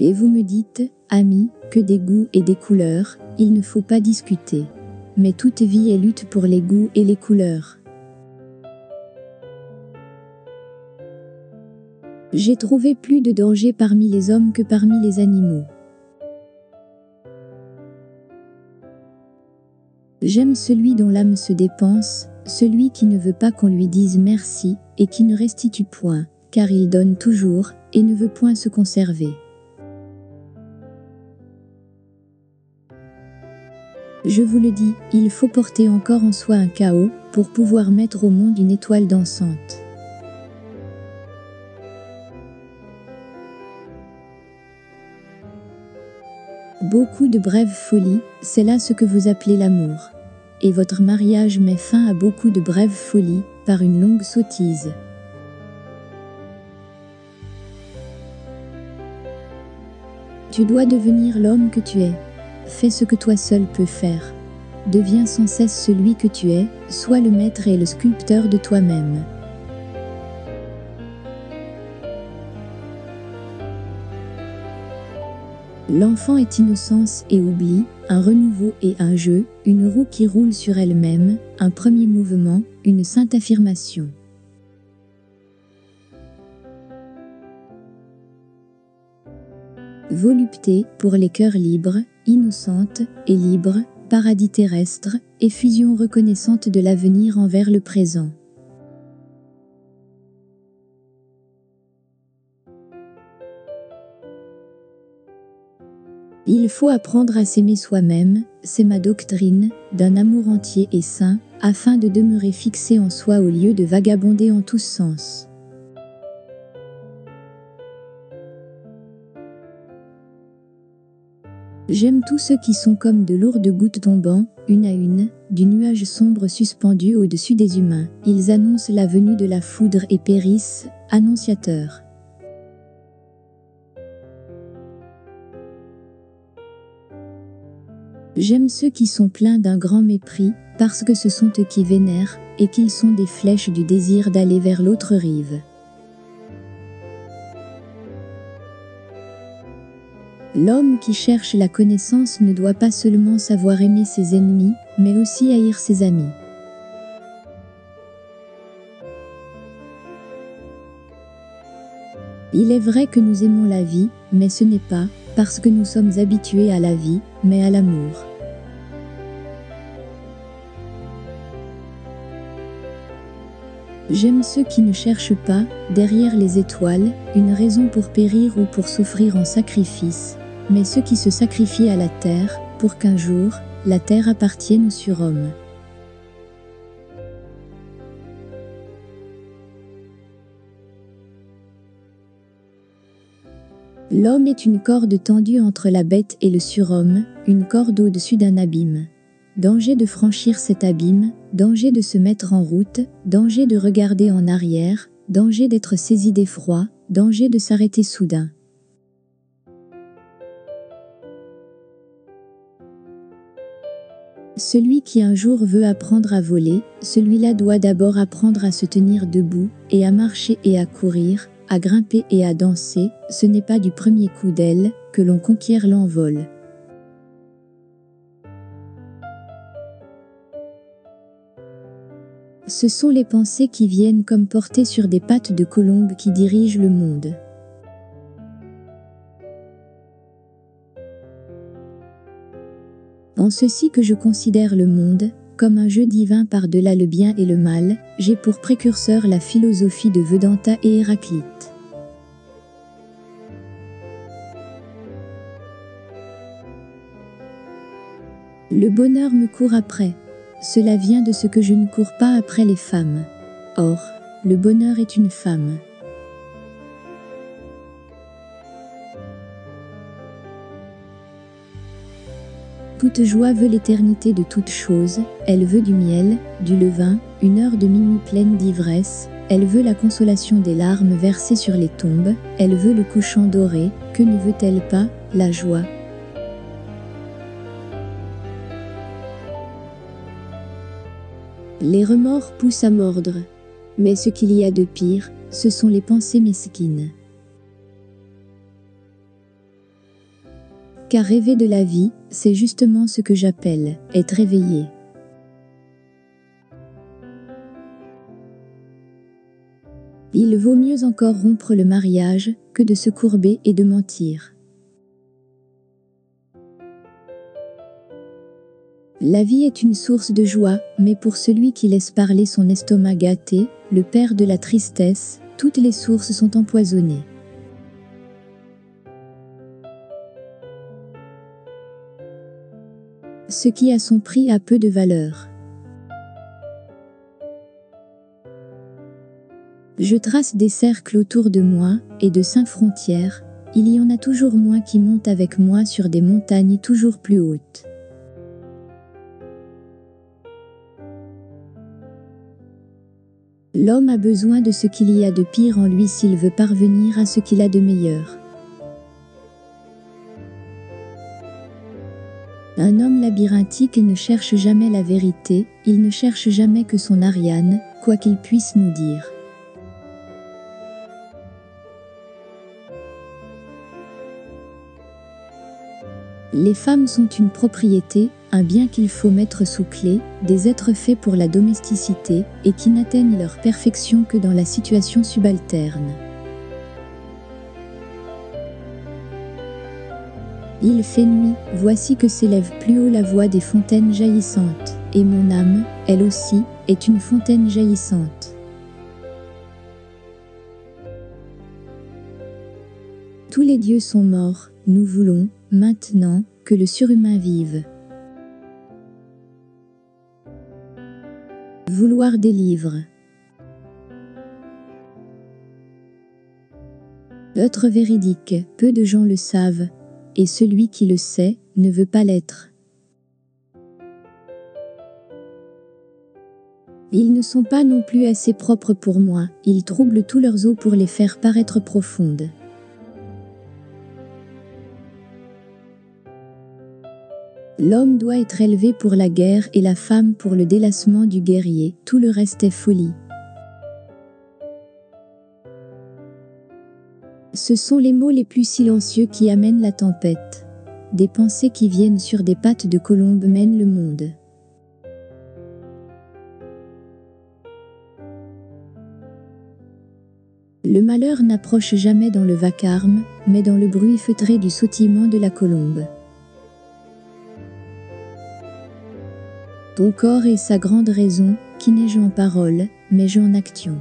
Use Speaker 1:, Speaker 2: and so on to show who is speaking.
Speaker 1: Et vous me dites, amis, que des goûts et des couleurs, il ne faut pas discuter. Mais toute vie est lutte pour les goûts et les couleurs. J'ai trouvé plus de danger parmi les hommes que parmi les animaux. J'aime celui dont l'âme se dépense, celui qui ne veut pas qu'on lui dise merci, et qui ne restitue point, car il donne toujours, et ne veut point se conserver. Je vous le dis, il faut porter encore en soi un chaos, pour pouvoir mettre au monde une étoile dansante. Beaucoup de brèves folies, c'est là ce que vous appelez l'amour. Et votre mariage met fin à beaucoup de brèves folies, par une longue sottise. Tu dois devenir l'homme que tu es. Fais ce que toi seul peux faire. Deviens sans cesse celui que tu es, sois le maître et le sculpteur de toi-même. L'enfant est innocence et oubli, un renouveau et un jeu, une roue qui roule sur elle-même, un premier mouvement, une sainte affirmation. Volupté pour les cœurs libres, innocente et libre, paradis terrestre, effusion reconnaissante de l'avenir envers le présent. Il faut apprendre à s'aimer soi-même, c'est ma doctrine, d'un amour entier et saint, afin de demeurer fixé en soi au lieu de vagabonder en tous sens. J'aime tous ceux qui sont comme de lourdes gouttes tombant, une à une, du nuage sombre suspendu au-dessus des humains. Ils annoncent la venue de la foudre et périssent, annonciateurs. J'aime ceux qui sont pleins d'un grand mépris, parce que ce sont eux qui vénèrent, et qu'ils sont des flèches du désir d'aller vers l'autre rive. L'homme qui cherche la connaissance ne doit pas seulement savoir aimer ses ennemis, mais aussi haïr ses amis. Il est vrai que nous aimons la vie, mais ce n'est pas parce que nous sommes habitués à la vie, mais à l'amour. J'aime ceux qui ne cherchent pas, derrière les étoiles, une raison pour périr ou pour souffrir en sacrifice, mais ceux qui se sacrifient à la terre, pour qu'un jour, la terre appartienne aux surhommes. L'homme est une corde tendue entre la bête et le surhomme, une corde au-dessus d'un abîme. Danger de franchir cet abîme, danger de se mettre en route, danger de regarder en arrière, danger d'être saisi d'effroi, danger de s'arrêter soudain. Celui qui un jour veut apprendre à voler, celui-là doit d'abord apprendre à se tenir debout, et à marcher et à courir, à grimper et à danser, ce n'est pas du premier coup d'aile que l'on conquiert l'envol. Ce sont les pensées qui viennent comme portées sur des pattes de colombe qui dirigent le monde. En ceci que je considère le monde, comme un jeu divin par-delà le bien et le mal, j'ai pour précurseur la philosophie de Vedanta et Héraclite. Le bonheur me court après. Cela vient de ce que je ne cours pas après les femmes. Or, le bonheur est une femme. Toute joie veut l'éternité de toute chose, elle veut du miel, du levain, une heure de minuit pleine d'ivresse, elle veut la consolation des larmes versées sur les tombes, elle veut le couchant doré, que ne veut-elle pas, la joie? Les remords poussent à mordre, mais ce qu'il y a de pire, ce sont les pensées mesquines. Car rêver de la vie, c'est justement ce que j'appelle être éveillé. Il vaut mieux encore rompre le mariage que de se courber et de mentir. La vie est une source de joie, mais pour celui qui laisse parler son estomac gâté, le père de la tristesse, toutes les sources sont empoisonnées. Ce qui a son prix a peu de valeur. Je trace des cercles autour de moi, et de 5 frontières, il y en a toujours moins qui montent avec moi sur des montagnes toujours plus hautes. L'homme a besoin de ce qu'il y a de pire en lui s'il veut parvenir à ce qu'il a de meilleur. Un homme labyrinthique ne cherche jamais la vérité, il ne cherche jamais que son Ariane, quoi qu'il puisse nous dire. Les femmes sont une propriété, un bien qu'il faut mettre sous clé, des êtres faits pour la domesticité, et qui n'atteignent leur perfection que dans la situation subalterne. Il fait nuit, voici que s'élève plus haut la voix des fontaines jaillissantes, et mon âme, elle aussi, est une fontaine jaillissante. Tous les dieux sont morts, nous voulons, maintenant, que le surhumain vive. Vouloir des livres. Être véridique, peu de gens le savent, et celui qui le sait, ne veut pas l'être. Ils ne sont pas non plus assez propres pour moi, ils troublent tous leurs eaux pour les faire paraître profondes. L'homme doit être élevé pour la guerre et la femme pour le délassement du guerrier, tout le reste est folie. Ce sont les mots les plus silencieux qui amènent la tempête. Des pensées qui viennent sur des pattes de colombe mènent le monde. Le malheur n'approche jamais dans le vacarme, mais dans le bruit feutré du sautillement de la colombe. Ton corps est sa grande raison, qui n'est en parole, mais en action.